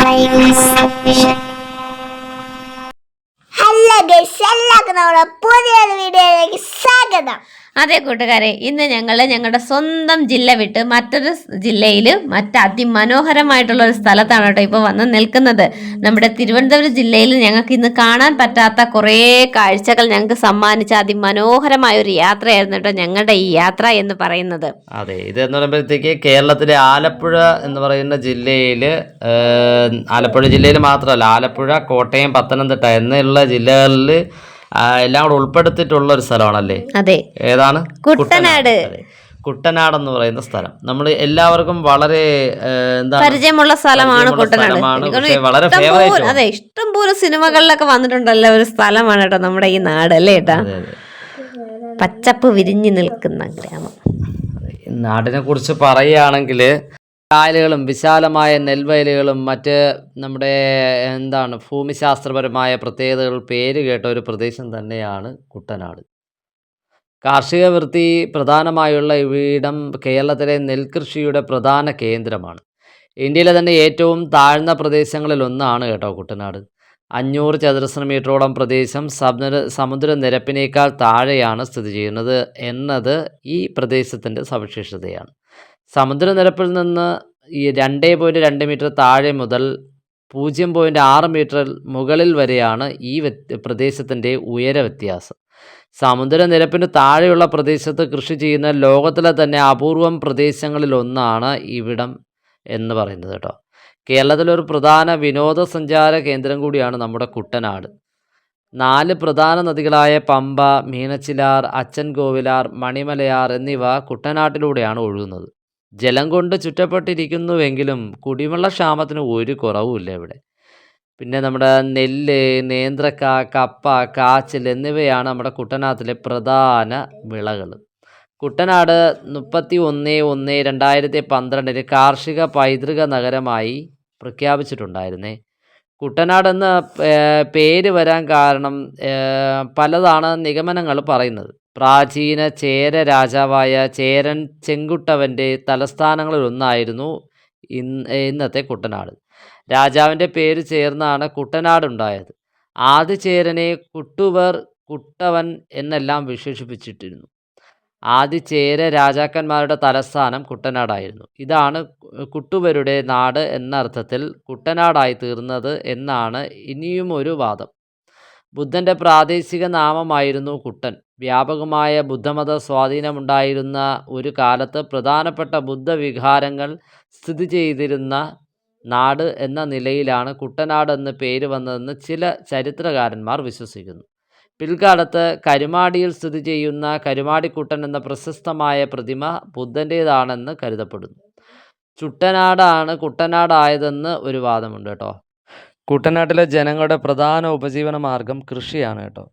Hello guys, എല്ലാവർക്കും നമ്മുടെ പുതിയൊരു വീഡിയോയിലേക്ക് സ്വാഗതം. അതെ കൂട്ടുകാരെ, ഇന്ന് ഞങ്ങളുടെ സ്വന്തം ജില്ല വിട്ട് മറ്റൊരു ജില്ലയിൽ അതിമനോഹരമായിട്ടുള്ള ഒരു സ്ഥലത്താണ് കേട്ടോ ഇപ്പോൾ വന്ന് നിൽക്കുന്നത്. നമ്മുടെ തിരുവനന്തപുരം ജില്ലയിൽ ഞങ്ങൾക്ക് ഇന്ന് കാണാൻ പറ്റാത്ത കുറേ കാഴ്ചകൾ ഞങ്ങൾക്ക് സമ്മാനിച്ച അതിമനോഹരമായ ഒരു യാത്രയായിരുന്നു കേട്ടോ ഞങ്ങളുടെ ഈ യാത്ര എന്ന് പറയുന്നത്. അതെ, ഇത് എന്ന് പറയുമ്പോഴത്തേക്ക് കേരളത്തിലെ ആലപ്പുഴ എന്ന് പറയുന്ന ജില്ലയിൽ, ആലപ്പുഴ ജില്ലയിൽ മാത്രമല്ല, ആലപ്പുഴ, കോട്ടയം, പത്തനംതിട്ട എന്നുള്ള ജില്ലകളിൽ എല്ലാം കൂടെ ഉൾപ്പെടുത്തിയിട്ടുള്ള ഒരു സ്ഥലമാണല്ലേ? അതെ, ഏതാണ്? കുട്ടനാട്. കുട്ടനാട് എന്ന് പറയുന്ന സ്ഥലം നമ്മൾ എല്ലാവർക്കും വളരെ പരിചയമുള്ള സ്ഥലമാണ് കുട്ടനാട്. വളരെ ഫേവറേറ്റ്. അതെ, ഇഷ്ടംപോലെ സിനിമകളിലൊക്കെ വന്നിട്ടുണ്ടല്ലോ ഒരു സ്ഥലമാണ് കേട്ടോ നമ്മുടെ ഈ നാട്, അല്ലേ ഏട്ടാ? പച്ചപ്പ് വിരിഞ്ഞു നിൽക്കുന്ന ഗ്രാമം. നാടിനെ കുറിച്ച് പറയുകയാണെങ്കിൽ കായലുകളും വിശാലമായ നെൽവയലുകളും മറ്റ് നമ്മുടെ ഭൂമിശാസ്ത്രപരമായ പ്രത്യേകതകൾ പേര് കേട്ട ഒരു പ്രദേശം തന്നെയാണ് കുട്ടനാട്. കാർഷിക വൃത്തി പ്രധാനമായുള്ള ഇവിടം കേരളത്തിലെ നെൽകൃഷിയുടെ പ്രധാന കേന്ദ്രമാണ്. ഇന്ത്യയിലെ തന്നെ ഏറ്റവും താഴ്ന്ന പ്രദേശങ്ങളിലൊന്നാണ് കേട്ടോ കുട്ടനാട്. 500 ചതുരശ്ര മീറ്ററോളം പ്രദേശം സമുദ്രനിരപ്പിനേക്കാൾ താഴെയാണ് സ്ഥിതി ചെയ്യുന്നത് എന്നത് ഈ പ്രദേശത്തിൻ്റെ സവിശേഷതയാണ്. സമുദ്രനിരപ്പിൽ നിന്ന് ഈ 2.2 മീറ്റർ താഴെ മുതൽ 0.6 മീറ്റർ മുകളിൽ വരെയാണ് ഈ പ്രദേശത്തിൻ്റെ ഉയര വ്യത്യാസം. സമുദ്രനിരപ്പിന് താഴെയുള്ള പ്രദേശത്ത് കൃഷി ചെയ്യുന്ന ലോകത്തിലെ തന്നെ അപൂർവം പ്രദേശങ്ങളിലൊന്നാണ് ഇവിടം എന്ന് പറയുന്നത് കേട്ടോ. കേരളത്തിലൊരു പ്രധാന വിനോദസഞ്ചാര കേന്ദ്രം കൂടിയാണ് നമ്മുടെ കുട്ടനാട്. 4 പ്രധാന നദികളായ പമ്പ, മീനച്ചിലാർ, അച്ചൻകോവിലാർ, മണിമലയാർ എന്നിവ കുട്ടനാട്ടിലൂടെയാണ് ഒഴുകുന്നത്. ജലം കൊണ്ട് ചുറ്റപ്പെട്ടിരിക്കുന്നുവെങ്കിലും കുടിവെള്ള ക്ഷാമത്തിന് ഒരു കുറവുമില്ല ഇവിടെ. പിന്നെ നമ്മുടെ നെല്ല്, നേന്ത്രക്ക, കപ്പ, കാച്ചിൽ എന്നിവയാണ് നമ്മുടെ കുട്ടനാട്ടിലെ പ്രധാന വിളകൾ. കുട്ടനാട് 31/1/2012 കാർഷിക പൈതൃക നഗരമായി പ്രഖ്യാപിച്ചിട്ടുണ്ടായിരുന്നേ. കുട്ടനാട് എന്ന പേര് വരാൻ കാരണം പലതാണ് നിഗമനങ്ങൾ പറയുന്നത്. പ്രാചീന ചേര രാജാവായ ചേരൻ ചെങ്കുട്ടവൻ്റെ തലസ്ഥാനങ്ങളിലൊന്നായിരുന്നു ഇന്നത്തെ കുട്ടനാട്. രാജാവിൻ്റെ പേര് ചേർന്നാണ് കുട്ടനാട് ഉണ്ടായത്. ആദിചേരനെ കുട്ടുവർ, കുട്ടവൻ എന്നെല്ലാം വിശേഷിപ്പിച്ചിട്ടിരുന്നു. ആദിചേര രാജാക്കന്മാരുടെ തലസ്ഥാനം കുട്ടനാടായിരുന്നു. ഇതാണ് കുട്ടുവരുടെ നാട് എന്ന അർത്ഥത്തിൽ കുട്ടനാടായി തീർന്നത് എന്നാണ് ഇനിയുമൊരു വാദം. ബുദ്ധൻ്റെ പ്രാദേശിക നാമമായിരുന്നു കുട്ടൻ. വ്യാപകമായ ബുദ്ധമത സ്വാധീനമുണ്ടായിരുന്ന ഒരു കാലത്ത് പ്രധാനപ്പെട്ട ബുദ്ധവിഹാരങ്ങൾ സ്ഥിതി ചെയ്തിരുന്ന നാട് എന്ന നിലയിലാണ് കുട്ടനാട് എന്ന് പേര് വന്നതെന്ന് ചില ചരിത്രകാരന്മാർ വിശ്വസിക്കുന്നു. പിൽക്കാലത്ത് കരുമാടിയിൽ സ്ഥിതി ചെയ്യുന്ന കരുമാടിക്കുട്ടൻ എന്ന പ്രശസ്തമായ പ്രതിമ ബുദ്ധൻ്റേതാണെന്ന് കരുതപ്പെടുന്നു. ചുട്ടനാടാണ് കുട്ടനാടായതെന്ന് ഒരു വാദമുണ്ട് കേട്ടോ. കുട്ടനാട്ടിലെ ജനങ്ങളുടെ പ്രധാന ഉപജീവന മാർഗം കൃഷിയാണ് കേട്ടോ.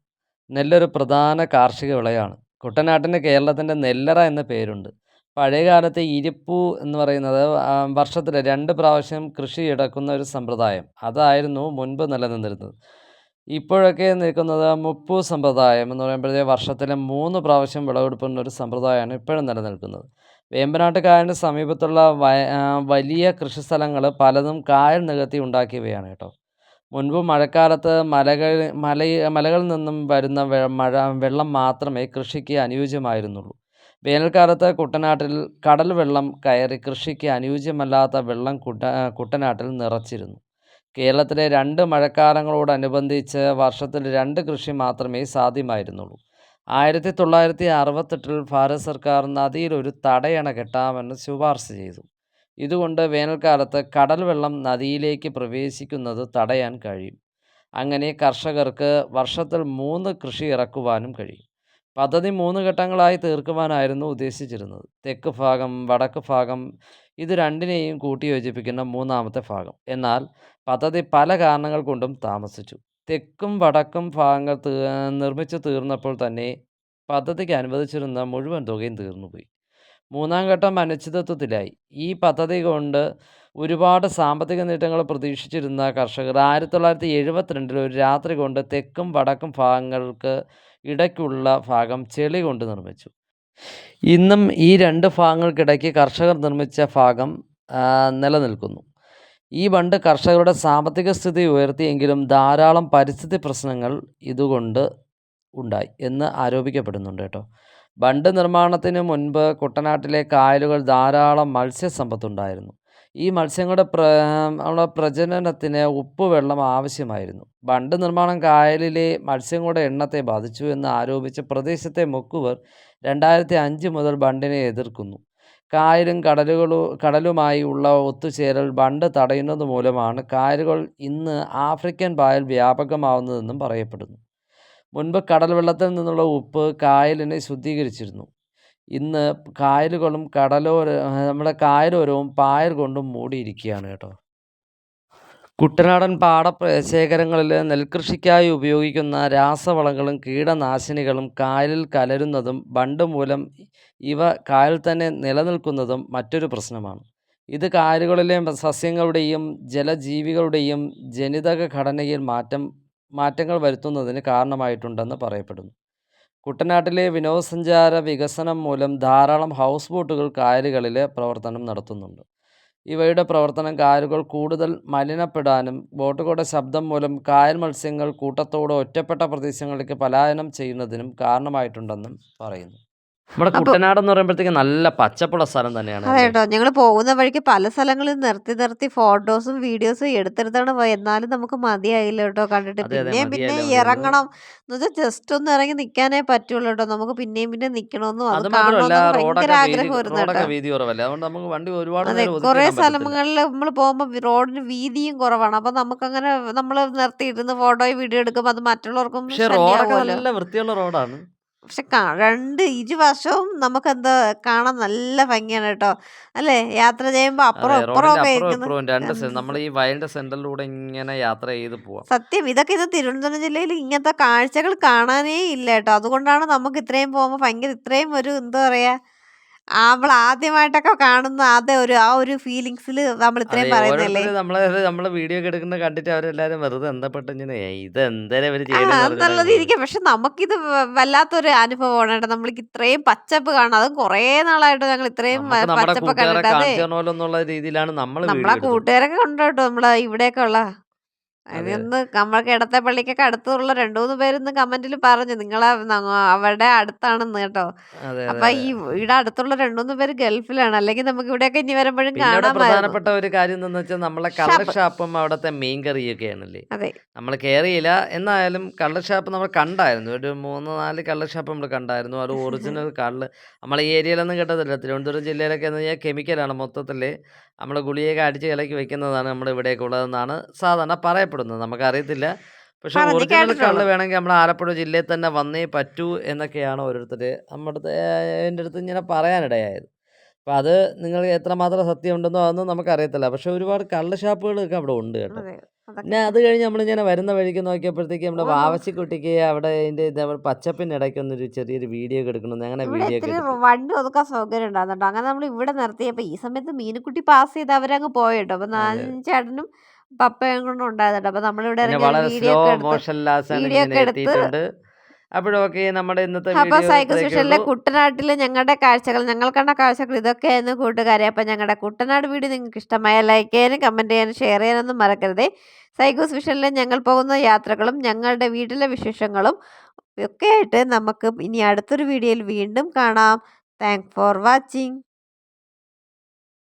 നെല്ലൊരു പ്രധാന കാർഷിക വിളയാണ്. കുട്ടനാട്ടിന് കേരളത്തിൻ്റെ നെല്ലറ എന്ന പേരുണ്ട്. പഴയകാലത്ത് ഇരിപ്പു എന്ന് പറയുന്നത് വർഷത്തിൽ 2 പ്രാവശ്യം കൃഷി ഇടക്കുന്ന ഒരു സമ്പ്രദായം അതായിരുന്നു മുൻപ് നിലനിന്നിരുന്നത്. ഇപ്പോഴൊക്കെ നിൽക്കുന്നത് മുപ്പു സമ്പ്രദായം എന്ന് പറയുമ്പോഴേ വർഷത്തിൽ 3 പ്രാവശ്യം വിളവെടുക്കുന്ന ഒരു സമ്പ്രദായമാണ് ഇപ്പോഴും നിലനിൽക്കുന്നത്. വേമ്പനാട്ട് കായലിന് സമീപത്തുള്ള വലിയ കൃഷിസ്ഥലങ്ങൾ പലതും കായൽ നികത്തി ഉണ്ടാക്കിയവയാണ് കേട്ടോ. മുൻപ് മഴക്കാലത്ത് മലകളിൽ നിന്നും വരുന്ന വെള്ളം മാത്രമേ കൃഷിക്ക് അനുയോജ്യമായിരുന്നുള്ളൂ. വേനൽക്കാലത്ത് കുട്ടനാട്ടിൽ കടൽ വെള്ളം കയറി കൃഷിക്ക് അനുയോജ്യമല്ലാത്ത വെള്ളം കുട്ടനാട്ടിൽ നിറച്ചിരുന്നു. കേരളത്തിലെ 2 മഴക്കാലങ്ങളോടനുബന്ധിച്ച് വർഷത്തിൽ 2 കൃഷി മാത്രമേ സാധ്യമായിരുന്നുള്ളൂ. 1968 ഭാരത സർക്കാർ നദിയിൽ ഒരു തടയണ കെട്ടാമെന്ന് ശുപാർശ ചെയ്തു. ഇതുകൊണ്ട് വേനൽക്കാലത്ത് കടൽ വെള്ളം നദിയിലേക്ക് പ്രവേശിക്കുന്നത് തടയാൻ കഴിയും. അങ്ങനെ കർഷകർക്ക് വർഷത്തിൽ 3 കൃഷി ഇറക്കുവാനും കഴിയും. പദ്ധതി 3 ഘട്ടങ്ങളായി തീർക്കുവാനായിരുന്നു ഉദ്ദേശിച്ചിരുന്നത്. തെക്ക് ഭാഗം, വടക്ക് ഭാഗം, ഇത് രണ്ടിനെയും കൂട്ടിയോജിപ്പിക്കുന്ന 3ാമത്തെ ഭാഗം. എന്നാൽ പദ്ധതി പല കാരണങ്ങൾ കൊണ്ടും താമസിച്ചു. തെക്കും വടക്കും ഭാഗങ്ങൾ നിർമ്മിച്ചു തീർന്നപ്പോൾ തന്നെ പദ്ധതിക്ക് അനുവദിച്ചിരുന്ന മുഴുവൻ തുകയും തീർന്നുപോയി. 3ാം ഘട്ടം അനിശ്ചിതത്വത്തിലായി. ഈ പദ്ധതി കൊണ്ട് ഒരുപാട് സാമ്പത്തിക നേട്ടങ്ങൾ പ്രതീക്ഷിച്ചിരുന്ന കർഷകർ 1972 ഒരു രാത്രി കൊണ്ട് തെക്കും വടക്കും ഭാഗങ്ങൾക്ക് ഇടയ്ക്കുള്ള ഭാഗം ചെളി കൊണ്ട് നിർമ്മിച്ചു. ഇന്നും ഈ 2 ഭാഗങ്ങൾക്കിടയ്ക്ക് കർഷകർ നിർമ്മിച്ച ഭാഗം നിലനിൽക്കുന്നു. ഈ ബണ്ട് കർഷകരുടെ സാമ്പത്തിക സ്ഥിതി ഉയർത്തിയെങ്കിലും ധാരാളം പരിസ്ഥിതി പ്രശ്നങ്ങൾ ഇതുകൊണ്ട് ഉണ്ടായി എന്ന് ആരോപിക്കപ്പെടുന്നുണ്ട് കേട്ടോ. ബണ്ട് നിർമ്മാണത്തിന് മുൻപ് കുട്ടനാട്ടിലെ കായലുകൾ ധാരാളം മത്സ്യസമ്പത്തുണ്ടായിരുന്നു. ഈ മത്സ്യങ്ങളുടെ പ്രജനനത്തിന് ഉപ്പുവെള്ളം ആവശ്യമായിരുന്നു. ബണ്ട് നിർമ്മാണം കായലിലെ മത്സ്യങ്ങളുടെ എണ്ണത്തെ ബാധിച്ചു എന്ന് ആരോപിച്ച് പ്രദേശത്തെ മുക്കുവർ 2005 മുതൽ ബണ്ടിനെ എതിർക്കുന്നു. കായലും കടലുമായി ഉള്ള ഒത്തുചേരൽ ബണ്ട് തടയുന്നത് മൂലമാണ് കായലുകൾ ഇന്ന് ആഫ്രിക്കൻ പായൽ വ്യാപകമാവുന്നതെന്നും പറയപ്പെടുന്നു. മുൻപ് കടൽ വെള്ളത്തിൽ നിന്നുള്ള ഉപ്പ് കായലിനെ ശുദ്ധീകരിച്ചിരുന്നു. ഇന്ന് കായലുകളും നമ്മുടെ കായലോരവും പായൽ കൊണ്ടും മൂടിയിരിക്കുകയാണ് കേട്ടോ. കുട്ടനാടൻ ശേഖരങ്ങളിൽ നെൽകൃഷിക്കായി ഉപയോഗിക്കുന്ന രാസവളങ്ങളും കീടനാശിനികളും കായലിൽ കലരുന്നതും ബണ്ട് മൂലം ഇവ കായലിൽ തന്നെ നിലനിൽക്കുന്നതും മറ്റൊരു പ്രശ്നമാണ്. ഇത് കായലുകളിലെ സസ്യങ്ങളുടെയും ജലജീവികളുടെയും ജനിതക ഘടനയിൽ മാറ്റങ്ങൾ വരുത്തുന്നതിന് കാരണമായിട്ടുണ്ടെന്ന് പറയപ്പെടുന്നു. കുട്ടനാട്ടിലെ വിനോദസഞ്ചാര വികസനം മൂലം ധാരാളം ഹൗസ് ബോട്ടുകൾ കായലുകളിൽ പ്രവർത്തനം നടത്തുന്നുണ്ട്. ഇവയുടെ പ്രവർത്തനം കായലുകൾ കൂടുതൽ മലിനപ്പെടാനും ബോട്ടുകളുടെ ശബ്ദം മൂലം കായൽ മത്സ്യങ്ങൾ കൂട്ടത്തോടെ ഒറ്റപ്പെട്ട പ്രദേശങ്ങളിലേക്ക് പലായനം ചെയ്യുന്നതിനും കാരണമായിട്ടുണ്ടെന്നും പറയുന്നു. നമ്മുടെ കുട്ടനാട് എന്ന് പറയുമ്പോഴത്തേക്ക് നല്ല പച്ചപ്പുള്ള സ്ഥലം തന്നെയാണ്. അതെ കേട്ടോ, ഞങ്ങൾ പോകുന്ന വഴിക്ക് പല സ്ഥലങ്ങളിൽ നിർത്തി ഫോട്ടോസും വീഡിയോസും എടുത്തെടുത്താണ് പോയത്. എന്നാലും നമുക്ക് മതിയായില്ല കേട്ടോ കണ്ടിട്ട്. അതെ പിന്നെയും മതിയായില്ല. ഇറങ്ങണം എന്ന് വെച്ചാൽ ജസ്റ്റ് ഒന്ന് ഇറങ്ങി നിൽക്കാനേ പറ്റുള്ളൂ കേട്ടോ. നമുക്ക് പിന്നെയും നിൽക്കണമെന്നും അത് അത് മാത്രമല്ല കാണണമെന്നും ഭയങ്കര ആഗ്രഹമായിരുന്നു കേട്ടോ. റോഡൊക്കെ വീതി കുറവല്ലേ, അതുകൊണ്ട് നമുക്ക് വണ്ടി ഒരുപാട് അതെ, നേരം കുറെ ഒതുക്കിയിടാൻ പറ്റത്തില്ല. സ്ഥലങ്ങളിൽ നമ്മൾ പോകുമ്പോൾ റോഡിന് വീതിയും കുറവാണ്. അപ്പൊ നമുക്കങ്ങനെ നമ്മൾ നിർത്തിയിരുന്ന് ഫോട്ടോയും വീഡിയോ എടുക്കുമ്പോൾ അത് മറ്റുള്ളവർക്കും പക്ഷെ റോഡൊക്കെ ശല്യമാവുമല്ലോ. നല്ല വൃത്തിയുള്ള റോഡാണ്. പക്ഷെ ഇരുവശവും നമുക്കെന്താ കാണാൻ നല്ല ഭംഗിയാണ് കേട്ടോ. അല്ലേ, യാത്ര ചെയ്യുമ്പോ അപ്പുറം അതെ, ഇപ്പുറം റോഡിന്റെ ഒക്കെ അപ്പുറവും ഇരിക്കുന്ന ഇപ്പുറവും രണ്ട് സൈഡ് നമ്മൾ ഈ വയലിന്റെ സെന്ററിലൂടെ ഇങ്ങനെ യാത്ര ചെയ്ത് പോവാം. സത്യം, ഇതൊക്കെ ഇത് തിരുവനന്തപുരം ജില്ലയിൽ ഇങ്ങനത്തെ കാഴ്ചകൾ കാണാനേ ഇല്ല കേട്ടോ. അതുകൊണ്ടാണ് നമുക്ക് ഇത്രയും പോകുമ്പോൾ ഭയങ്കര ഇത്രയും ഒരു എന്താ പറയാ, നമ്മൾ ആദ്യമായിട്ടൊക്കെ കാണുന്ന ആ ഒരു ഫീലിങ്സിൽ നമ്മൾ അതെ, ഇത്രയും പറയുന്നല്ലേ. ഓരോരുത്തർ നമ്മളെ വീഡിയോ ഒക്കെ എടുക്കുന്ന കണ്ടിട്ട് അവരെല്ലാരും വെറുതെ എന്തപ്പെട്ട് ഇങ്ങനെ ഇത് എന്തേലും അവര് ആ ചെയ്യണെന്ന് എന്നുള്ളത് പറഞ്ഞിട്ട് ഇരിക്കും. പക്ഷെ നമുക്കിത് വല്ലാത്തൊരു അനുഭവമാണ് കേട്ടോ. നമ്മൾക്ക് ഇത്രയും പച്ചപ്പ് കാണാം. അതും കുറേ നാളായിട്ട് ഞങ്ങൾ ഇത്രയും നമുക്ക് നമ്മുടെ പച്ചപ്പ് കൂട്ടുകാരെ കണ്ടിട്ട്. അതെ, കാണിച്ചു തരണമല്ലോ എന്നുള്ള രീതിയിലാണ് നമ്മൾ നമ്മളെ വീഡിയോ എടുത്തത്. കൂട്ടുകാരൊക്കെ ഉണ്ട് കേട്ടോ, നമ്മളെ ഇവിടെയൊക്കെ ഉള്ള. അതെ അതിനൊന്ന് നമ്മൾക്ക് ഇടത്തെ പള്ളിക്കൊക്കെ അടുത്തുള്ള 2-3 പേരിന്ന് കമന്റിൽ പറഞ്ഞു അവരുടെ അടുത്താണെന്ന് കേട്ടോ. അതെ അതെ അപ്പൊ അതെ. ഇവിടെ അടുത്തുള്ള 2-3 പേര് ഗൾഫിലാണ്. അല്ലെങ്കിൽ നമുക്ക് ഇവിടെയൊക്കെ ഇനി വരുമ്പോഴും പിന്നെ ഇവിടെ കാണാമായിരുന്നു. പ്രധാനപ്പെട്ട ഒരു കാര്യം എന്താണെന്ന് വെച്ചാൽ നമ്മളെ കള്ള് ഷാപ്പ്. ഷാപ്പും അവിടുത്തെ മീൻ കറിയൊക്കെയാണല്ലേ. അതെ നമ്മൾ കയറിയില്ല, എന്നായാലും കള്ള് ഷാപ്പ് നമ്മൾ കണ്ടായിരുന്നു. ഒരു 3-4 കള്ള് ഷാപ്പ് നമ്മൾ കണ്ടായിരുന്നു. അത് ഒറിജിനൽ കള്ള് നമ്മളെ ഈ ഏരിയയിലൊന്നും കിട്ടത്തില്ല. തിരുവനന്തപുരം ജില്ലയിലൊക്കെ എന്ന് പറഞ്ഞാൽ കെമിക്കലാണ് മൊത്തത്തിൽ. നമ്മൾ ഗുളികയൊക്കെ അടിച്ച് ഇലക്കി വെക്കുന്നതാണ് നമ്മുടെ ഇവിടെയൊക്കെ ഉള്ളതെന്നാണ് സാധാരണ പറയപ്പെടുന്നത്. നമുക്കറിയത്തില്ല. പക്ഷെ പറഞ്ഞു ഒറിജിനൽ കേട്ടിട്ടുള്ളൂ. കള്ള് വേണമെങ്കിൽ നമ്മൾ ആലപ്പുഴ ജില്ലയിൽ തന്നെ വന്നേ പറ്റൂ എന്നൊക്കെയാണ് ഓരോരുത്തർ എൻ്റെ അടുത്ത് ഇങ്ങനെ പറയാനിടയായത്. അപ്പോൾ അത് നിങ്ങൾ എത്രമാത്രം സത്യമുണ്ടെന്നോ അതൊന്നും നമുക്കറിയത്തില്ല. പക്ഷെ ഒരുപാട് കള്ള് ഷാപ്പുകളൊക്കെ അവിടെ ഉണ്ട് കേട്ടോ. അതെ, അതൊക്കെ പിന്നെ അത് കഴിഞ്ഞ് നമ്മളിങ്ങനെ വരുന്ന വഴിക്ക് നോക്കിയപ്പോഴത്തേക്ക് നമ്മുടെ ഓ, വാവച്ചിക്കുട്ടിക്ക് അവിടെ അതിൻ്റെ പച്ചപ്പിനിടയ്ക്കൊന്നൊരു ചെറിയൊരു വീഡിയോ ഒക്കെ എടുക്കണമെന്ന്, അങ്ങനെ ഇവിടെ വീഡിയോ ഒക്കെ ഇത്തിരി എടുത്തു. വണ്ടി ഒതുക്കാൻ സൗകര്യം ഉണ്ടായിരുന്നു കേട്ടോ. അങ്ങനെ നമ്മൾ ഇവിടെ നിർത്തിയപ്പോൾ ഈ സമയത്ത് മീനുക്കുട്ടി പാസ് ചെയ്ത് അവരങ്ങ് പോയിട്ടോ. അപ്പൊ അതെ. നാനും ചേട്ടനും പപ്പയും കൊണ്ടും ഉണ്ടായിരുന്നു. അപ്പൊ നമ്മളിവിടെ പിന്നെ ഇറങ്ങി ഒരു വളരെ വീഡിയോ സ്ലോ ഒക്കെ എടുത്ത് മോഷനിലാസാണ് വീഡിയോ ഇങ്ങനെ ഒക്കെ എടുത്ത് എത്തിയിട്ടുണ്ട്. അപ്പോഴൊക്കെ നമ്മുടെ ഇന്നത്തെ അപ്പൊ വീഡിയോ സൈക്കിൾ ഇത്രയൊക്കെ സ്പെഷ്യലിലെ ഉള്ളൂ. കുട്ടനാട്ടിലെ ഞങ്ങളുടെ കാഴ്ചകൾ, ഞങ്ങൾ കണ്ട കാഴ്ചകൾ ഇതൊക്കെയായിരുന്നു കൂട്ടുകാരെ. അപ്പൊ ഞങ്ങളുടെ കുട്ടനാട് വീഡിയോ നിങ്ങൾക്ക് ഇഷ്ടമായ ലൈക്ക് ചെയ്യാനും കമന്റ് ചെയ്യാനും ഷെയർ ചെയ്യാനൊന്നും മറക്കരുതേ. സൈക്കിൾ സ്പെഷ്യലിലെ ഞങ്ങൾ പോകുന്ന യാത്രകളും ഞങ്ങളുടെ വീട്ടിലെ വിശേഷങ്ങളും ഒക്കെ ആയിട്ട് നമുക്ക് ഇനി അടുത്തൊരു വീഡിയോയിൽ വീണ്ടും കാണാം. Thank for watching.